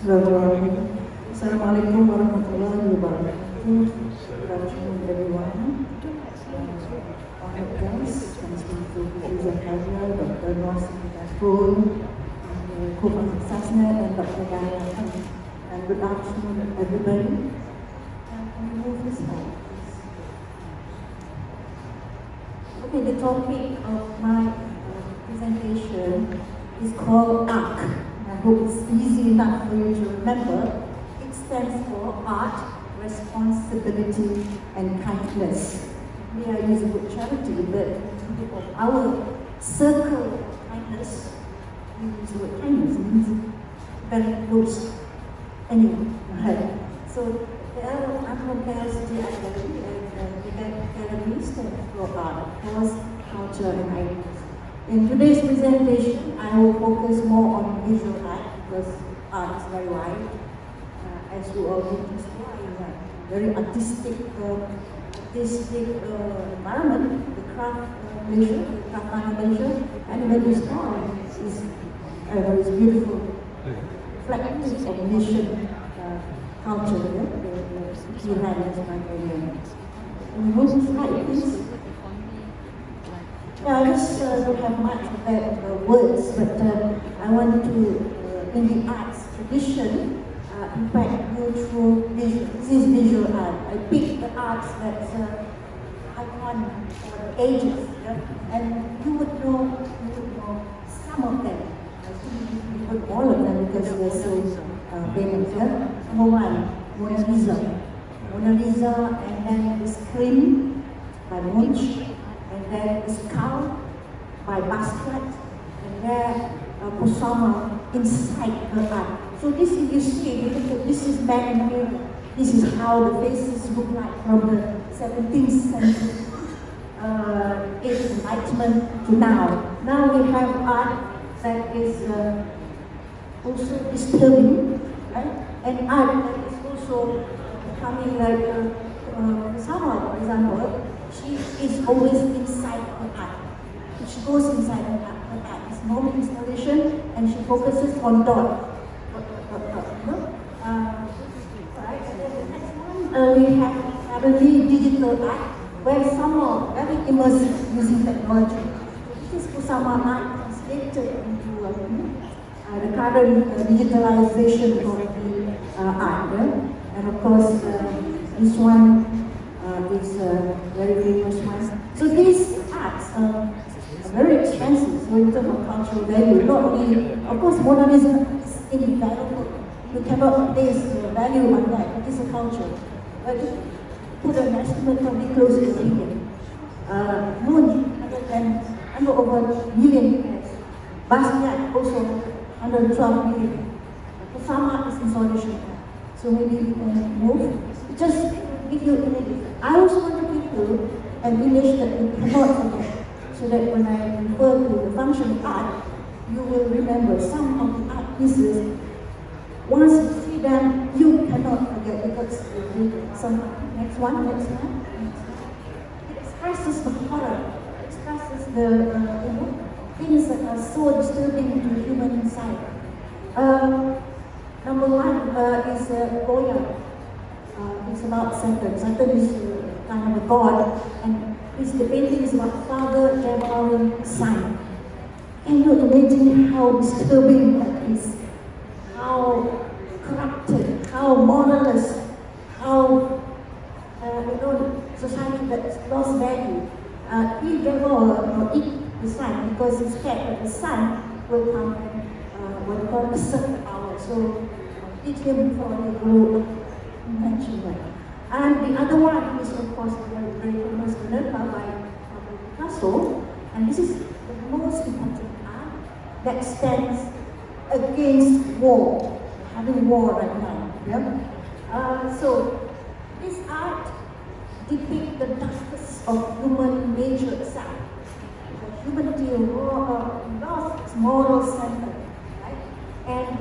Assalamualaikum warahmatullahi wabarakatuh. Good afternoon, everyone. Honored guests, thanks to Professor Khairul, Dr. Nossi Datul, Co-Founder Sasnet, and Dr. Daya. And good afternoon, everybody. Can you move this slide, please? Okay, the topic of my presentation is called ARC. I hope it's easy enough for you to remember. It stands for Art, Responsibility, and Kindness. We are using the word charity, but our circle of kindness, we use the word kindness, it means very close. Anyway, right. So, I'm from APSCA and the Academy stands for Art, Cause, Culture, and Ideas. In today's presentation, I will focus more on visual art because art is very wide. As you all know, it's a very artistic environment, the craft leisure, the craft leisure, and when you start, it's beautiful, reflective of nation culture, the key highlights of my area. And most slide, please. I just don't have much of words, but I want to, in the arts tradition, impact you through visual. This is visual art. I picked the arts that's iconic for ages, and you would know some of them. I think you put all of them because they're so famous. Number one, Mona Lisa. Mona Lisa, and then the Scream by Munch. And then the Skull by Basquiat, and then Kusama inside her art. So this is, you see, this is back in here. This is how the faces look like from the 17th century, Enlightenment to now. Now we have art that is also disturbing, right? And art that is also becoming like Kusama, for example. She is always inside her art. She goes inside her art. It's no installation, and she focuses on dot. Right. And then the next one, we have currently digital art, where some are very immersive using technology. This is Kusama art translated into the current digitalization of the art. And of course, this one is a very famous one. So these arts are very expensive, so in terms of cultural value, not only, of course, Mona Lisa is invaluable. You cannot place value on that, it is a culture. But put an estimate probably close to a million. Moon, under over a million. Basquiat also under 12 million. Kusama is installation. So maybe we can move. Just give you an image. I also want to give you an image that you cannot forget, so that when I refer to the function of art, you will remember some of the art pieces. Once you see them, you cannot forget because some next one. It expresses the horror, it expresses the things that are so disturbing to the human side. Number one is Goya. It's about Satan. Satan is kind of a god, and the painting is about father devouring son. Can you imagine how disturbing that is? How corrupted, how moralist, how society that's lost value. He devour or eat the son because he's scared that the son will come and what we call assert the power. So eat him before he grow mention that. And the other one is, of course, very famous Guernica by Picasso. And this is the most important art that stands against war, having war right now. Yeah? So this art depicts the darkness of human nature itself. The humanity lost its moral center, right? And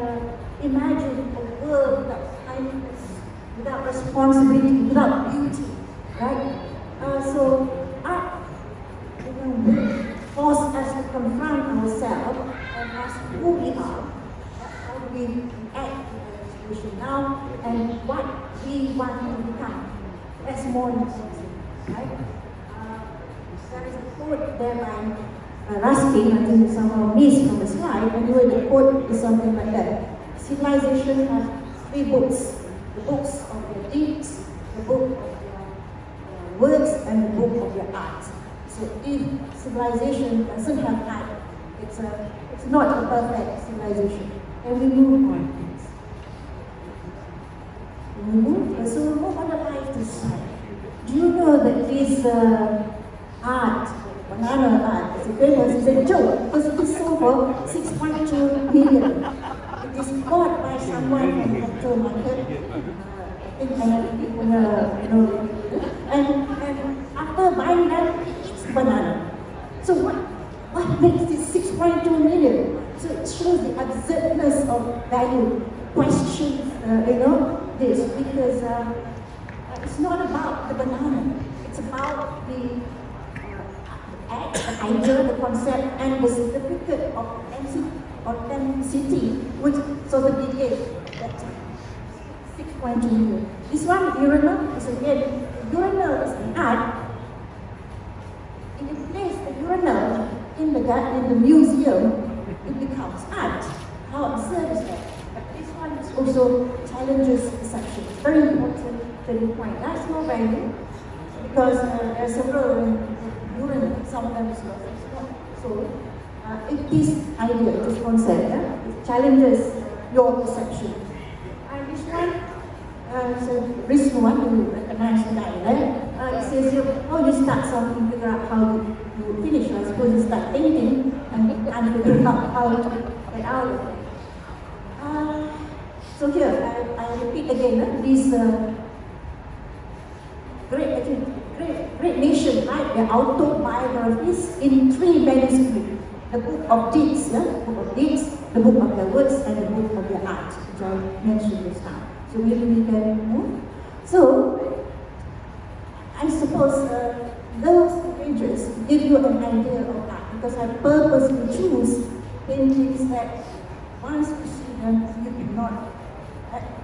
imagine a world without kindness, without responsibility, without beauty, right? So art forces us to confront ourselves and ask who we are, how do we act now and what we want to become. That's more important, right? There is a quote there by Ruskin, I think somehow missed from the slide. Anyway, the quote is something like that. Civilization has 3 books. The books of your deeds, the book of your words, and the book of your art. So if civilization doesn't have art, it's not a perfect civilization. And we move on. So we'll move on the life side. Do you know that this art, banana art, is famous? It's a joke because it is sold for 6.2 million. It is bought by someone from the capital market. And after buying that, it eats banana. So what makes this 6.2 million? So it shows the absurdness of value. Questions, this because it's not about the banana. It's about the idea, the concept, and the certificate of authenticity, which sort of indicates that 6.2 million. This one, urinal, is again, urinal is an art. If you place the urinal in the museum, it becomes art. How absurd is that? But this one is also challenges perception. It's very important to the point. That's more value because there are several urinals, some of them is not. So this idea, this concept, it challenges your perception. And this one, so this one, you recognize the guy, right? It says, you start something, figure out how you finish. I suppose you start thinking and figure out how to get out of it. So here, I repeat again, this great nation, right? The autobiographies in 3 manuscripts. The book of deeds, the book of deeds, the book of their words, and the book of their art, which I mentioned this time. So maybe we can move. So, I suppose those images give you an idea of art, because I purposely choose paintings that once you see them, you cannot.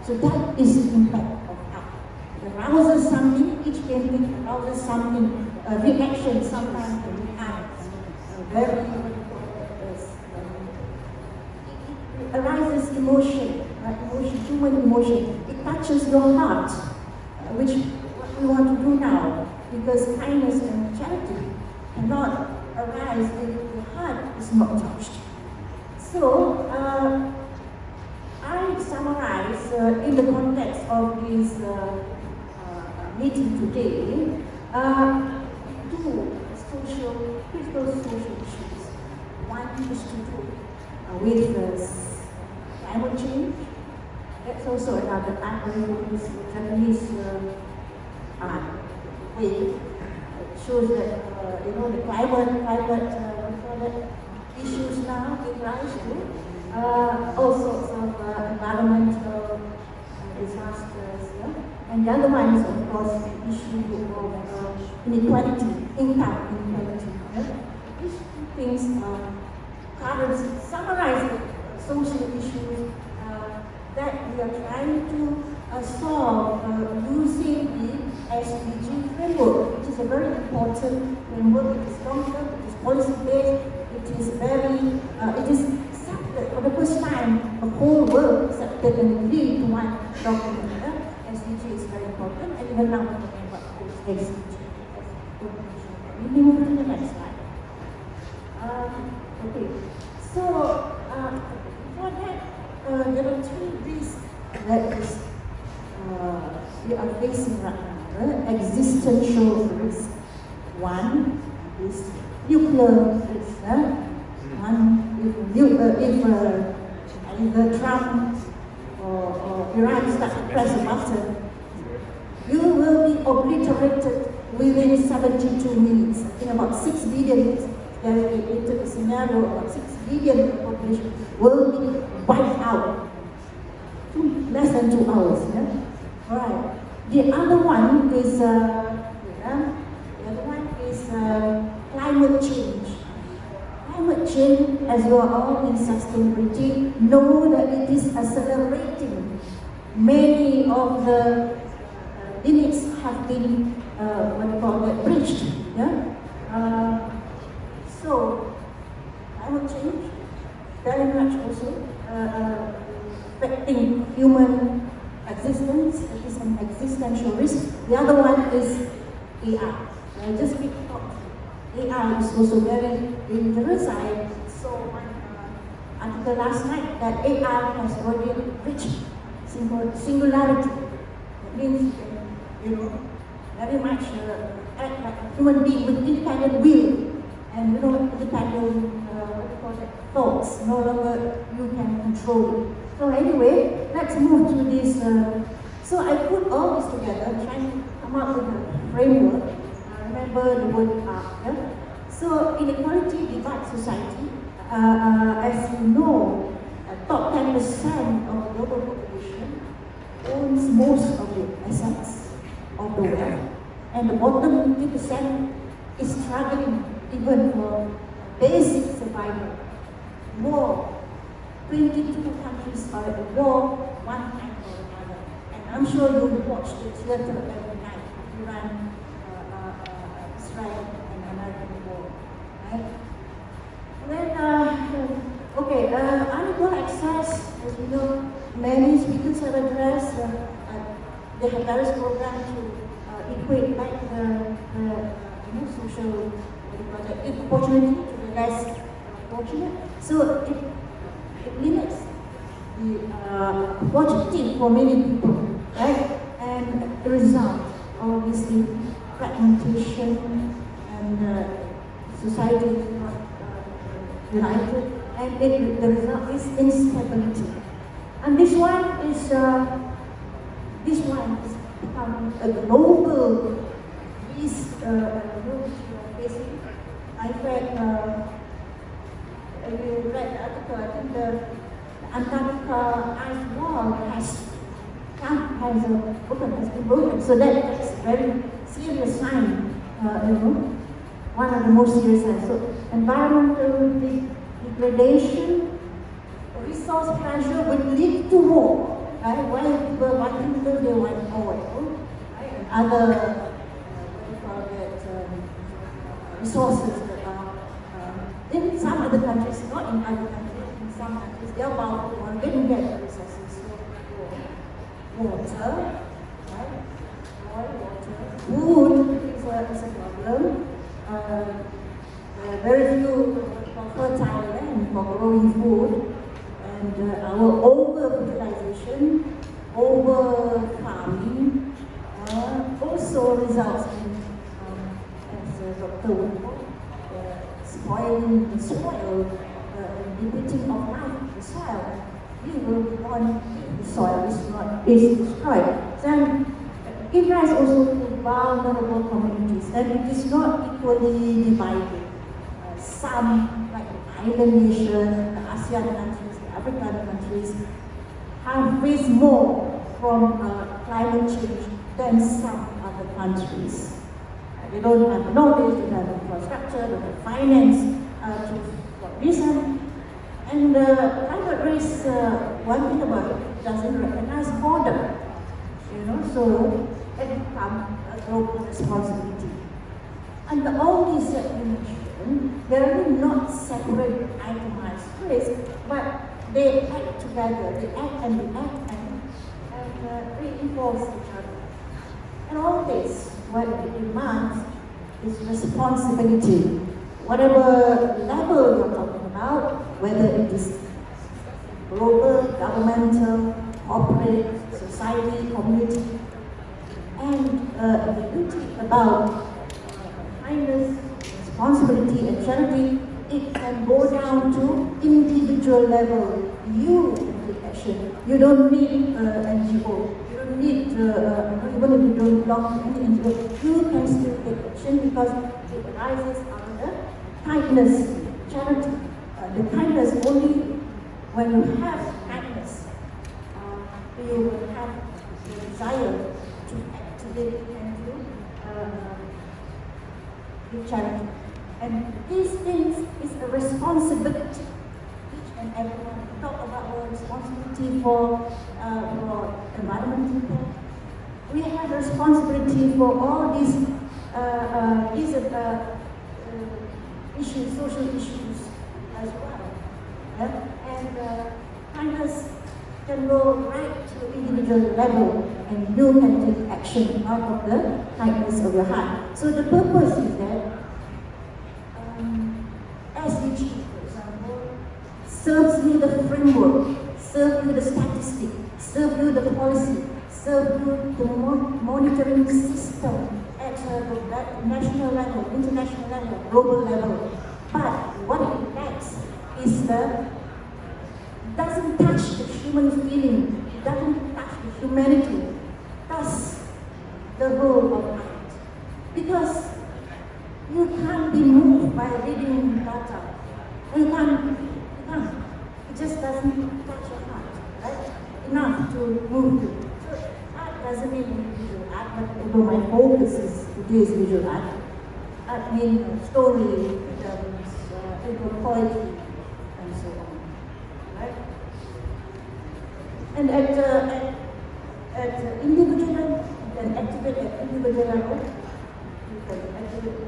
So that is the impact of art. It arouses something, each painting arouses something, a reaction sometimes can be art. Very it arises emotion, human emotion. It touches your heart, which what we want to do now, because kindness and charity cannot arise if your heart is not touched. So, I summarize in the context of this meeting today, 2 critical social issues. One is to do with climate change. That's also another Japanese way. It shows that the climate issues now give rise to all sorts of environmental disasters. And the other one is, of course, the issue of inequality, income inequality. These 2 things are summarizing social issues that we are trying to solve using the SDG framework, which is a very important framework. It is long-term, it is policy-based, it is it is accepted for the first time. The whole world accepted and agreed to one document. SDG is very important, and even now we're talking about SDG. We move to the next slide. Okay, so for that, there are 3 risks that we are facing right now. Existential risk. One is nuclear risk. If Trump or Iran start to press a button, you will be obliterated within 72 minutes. In about 6 billion, there into a scenario about 6 billion population will be wiped out in less than 2 hours. Right. The other one is climate change. Climate change, as you are all in sustainability, know that it is accelerating. many of the limits have been breached. Yeah? So climate change very much also affecting human existence. It is an existential risk. The other one is AI. Just be thought. AI is also very dangerous. I saw one article last night that AI has already reached singularity. That means, very much act like a human being with independent will and independent thoughts. No longer you can control it. So anyway, let's move to this. So I put all this together, trying to come up with a framework. Remember the word art. So inequality divides society. As you know, top 10% of the global population owns most of the assets of the wealth, and the bottom 50% is struggling even for basic survival. War. 22 countries are at war, one time or another. And I'm sure you watch the theater every night, Iran, Israel, and American war. Right? Then, unequal access, as we know, many speakers have addressed, they have various programs to equate back the social opportunity to the less fortunate. So it limits the opportunity for many people, right? And the result, obviously, fragmentation and society is not united, and the result is instability. And this one is becoming a global risk which we are facing. I read the article. I think the Antarctica ice wall has been broken. So that's a very serious sign. One of the most serious signs. So environmental degradation, resource pressure will lead to war. Right? When people want to they want oil, right? And other resources that are in some other countries, not in other countries. In some countries, they are powerful and they can get the resources. So water, right? Oil, water, food is a problem. Very few fertile land for growing food, and our over-fertilization, over-farming also results in, as Dr. Woodward, spoiling the soil, depleting of life in the soil. We will want the soil is destroyed. Then it has also vulnerable communities, and it is not equally divided. Some, like the island nation, the ASEAN countries, the African countries, have faced more from climate change than some other countries. They don't have knowledge, they don't have infrastructure, they don't have finance for reason. And climate risk, one thing about it doesn't recognize border. So it becomes a global responsibility. And all these that you mentioned, they're really not separate itemized risks, but they act together, they act and react and reinforce each other. And all this, what it demands is responsibility. Whatever level you're talking about, whether it is global, governmental, corporate, society, community, and the duty about kindness, responsibility, and charity, it can go down to individual level. You take action. You don't need NGO. You don't need, even if you don't belong to any NGO, you can still take action because it arises out of kindness, charity. The kindness only when you have kindness, you will have the desire to activate and to give charity. And these things is a responsibility. Each and everyone. We talk about a responsibility for environment impact. We have responsibility for all these issues, social issues as well. Yeah? And kindness can go right to individual level, and you can take action out of the kindness of your heart. So the purpose is that SDG, for example, serves you the framework, serves you the statistic, serves you the policy, serves you the monitoring system at the national level, international level, global level. But what it lacks is it doesn't touch the human feeling, it doesn't touch the humanity. That's the role of art. Because you can't be moved by reading data. You can't. It just doesn't touch your heart, right? Enough to move you. So art doesn't mean visual art, but although my focus is today is visual art. Art means story, poetry, and so on, right? And at individual level, you can activate at individual level, you can activate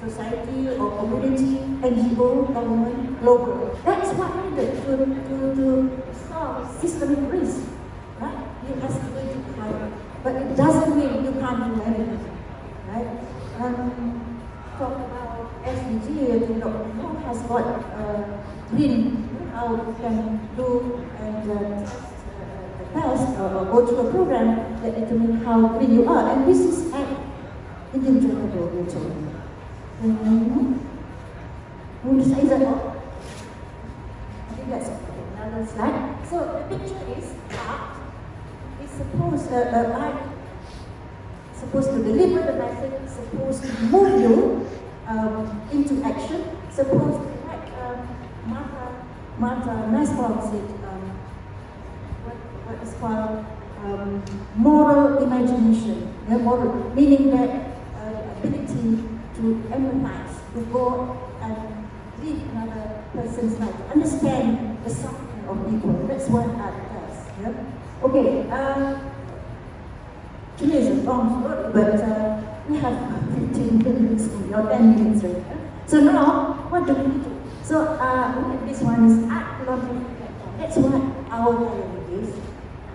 society or community, NGO, government, global. That's what needed to solve systemic risk, right? You estimate it higher, but it doesn't mean you can't do anything, right? Talk about SDG, I think Dr. Mo has got green, how we can do and test or go through a program that determines how green you are, and this is at individual level also. Is that all? I think that's okay. Another slide. So the picture is art. It's supposed to deliver the message, supposed to move you into action, supposed to, like Martha Nussbaum said, what is called moral imagination. Yeah, moral, meaning that ability to empathize, to go and live another person's life, understand the suffering of people. That's what art does. Yeah? Okay, today is a long story, but we have 15 minutes or 10 minutes right now. So now, what do we do? So this one is art glorification. That's what our gallery is.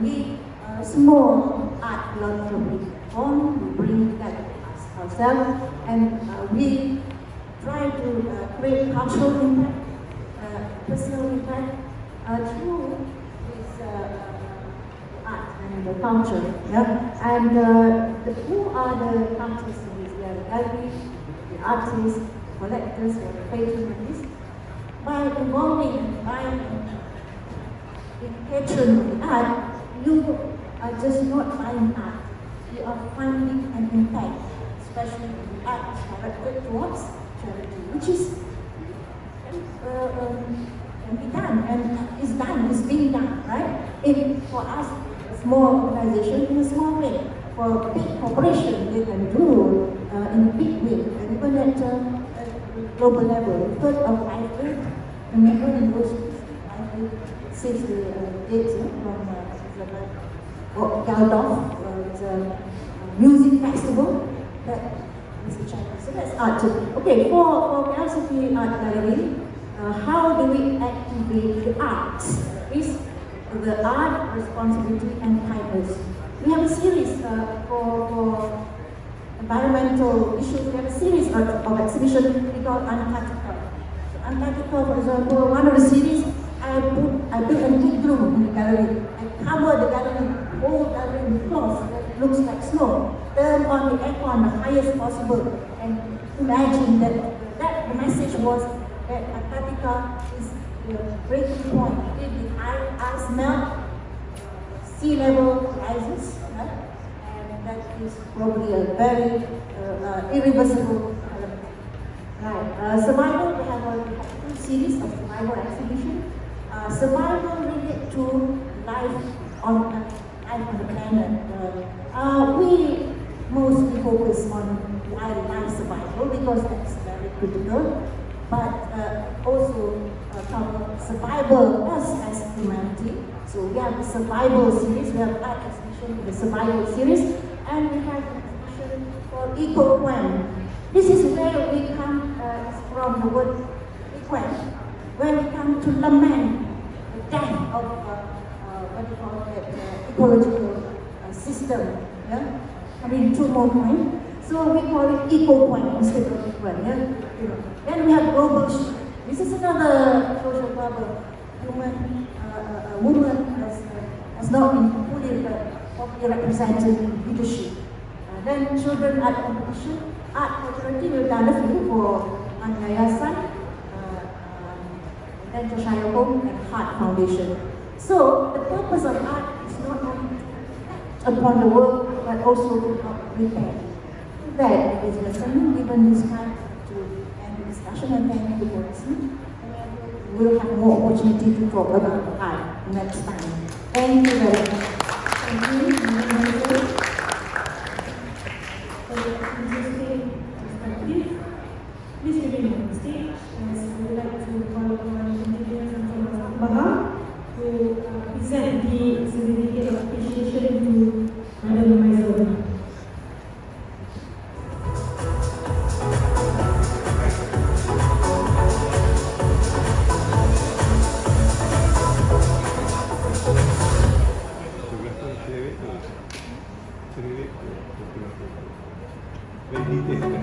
We are a small art glorification platform. We bring that ourselves, and we try to create cultural impact, personal impact through this art and the culture. Yeah? And who are the cultures in this gallery? The artists, collectors, or the patrons. By involving and buying in patron of the art, you are just not buying art. You are finding an impact, especially the art directed towards charity, which is can be done and is done, is being done, right? For us, a small organization in a small way. For a big corporation, they can do in a big way, and even at global level. We've heard of Life remember in those days, since the dates from Galdorf, it's a music festival that is a China. So that's art too. Okay, for Philosophy Art Gallery, how do we activate the arts? Is the art, responsibility, and kindness. We have a series for environmental issues. We have a series of exhibitions we call Antarctica. So Antarctica, for example, one of the series, I built an igloo in the gallery. I covered the gallery, whole gallery with cloth that looks like snow. Turn on the aircon the highest possible, and imagine that the message was that Antarctica is the breaking point. If the ice melt, sea level rises, right? And that is probably a very irreversible element. Right. Survival, we have two series of survival exhibition. Survival related to life on the planet. We mostly focus on wildlife survival because that's very critical, but also cover survival us as humanity. So we have the survival series, we have art exhibition for the survival series, and we have an exhibition for eco-plan. This is where we come from the word equal, where we come to lament the death of what you call it, ecological system. Yeah? I mean, 2 more points. So we call it eco-point instead of equal. Yeah? You know. Then we have global shift. This is another social bubble. Woman has not been fully represented in leadership. Then children art competition, art majority we've done a few for Yayasan, then Cheshire Home and Heart Foundation. So the purpose of art is not only to reflect upon the world, but also to help repair. With that, ladies and gentlemen, given this time to end the discussion, and thank you for listening. We'll have more opportunity to talk about art next time. Thank you very much. Thank you. For the interesting perspective, please remain on the stage as we would like to call upon engineers and Thomas Baha to present the certificate of appreciation to Madam Maizon. Very detailed.